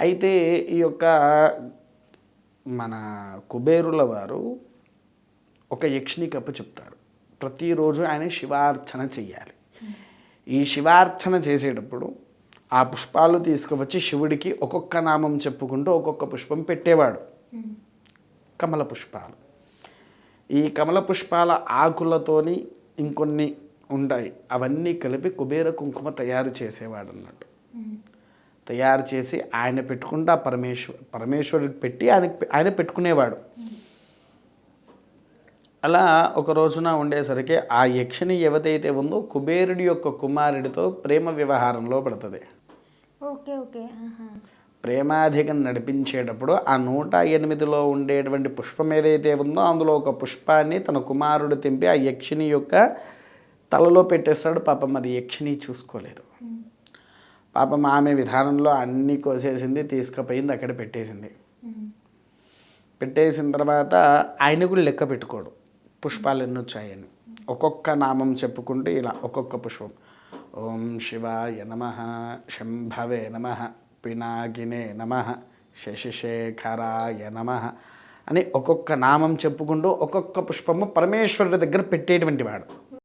అయితే ఈ యొక్క మన కుబేరుల వారు ఒక యక్షిణికి చెప్తారు. ప్రతిరోజు ఆయన శివార్చన చెయ్యాలి. ఈ శివార్చన చేసేటప్పుడు ఆ పుష్పాలు తీసుకువచ్చి శివుడికి ఒక్కొక్క నామం చెప్పుకుంటూ ఒక్కొక్క పుష్పం పెట్టేవాడు. కమల పుష్పాలు. ఈ కమల పుష్పాల ఆకులతోని ఇంకొన్ని ఉంటాయి, అవన్నీ కలిపి కుబేర కుంకుమ తయారు చేసేవాడు అన్నట్టు. తయారు చేసి ఆయన పెట్టుకుంటూ పరమేశ్వరుడికి పెట్టి ఆయన పెట్టుకునేవాడు. అలా ఒక రోజున ఉండేసరికి ఆ యక్షిణి ఎవరైతే ఉందో కుబేరుడి యొక్క కుమారుడితో ప్రేమ వ్యవహారంలో పడుతుంది. ప్రేమాధికం నడిపించేటప్పుడు ఆ 108లో ఉండేటువంటి పుష్పం ఏదైతే ఉందో అందులో ఒక పుష్పాన్ని తన కుమారుడు తెంపి ఆ యక్షిణి యొక్క తలలో పెట్టేస్తాడు. పాపం అది యక్షిణి చూసుకోలేదు. పాపం ఆమె విధానంలో అన్నీ కోసేసింది, తీసుకుపోయింది, అక్కడ పెట్టేసింది. పెట్టేసిన తర్వాత ఆయన కూడా లెక్క పెట్టుకోడు పుష్పాలు ఎన్ని వచ్చాయని. ఒక్కొక్క నామం చెప్పుకుంటూ ఇలా ఒక్కొక్క పుష్పం, ఓం శివాయ నమః, శంభవే నమః, పినాకినే నమః, శశిశేఖరాయ నమః అని ఒక్కొక్క నామం చెప్పుకుంటూ ఒక్కొక్క పుష్పము పరమేశ్వరుడి దగ్గర పెట్టేటువంటి వాడు.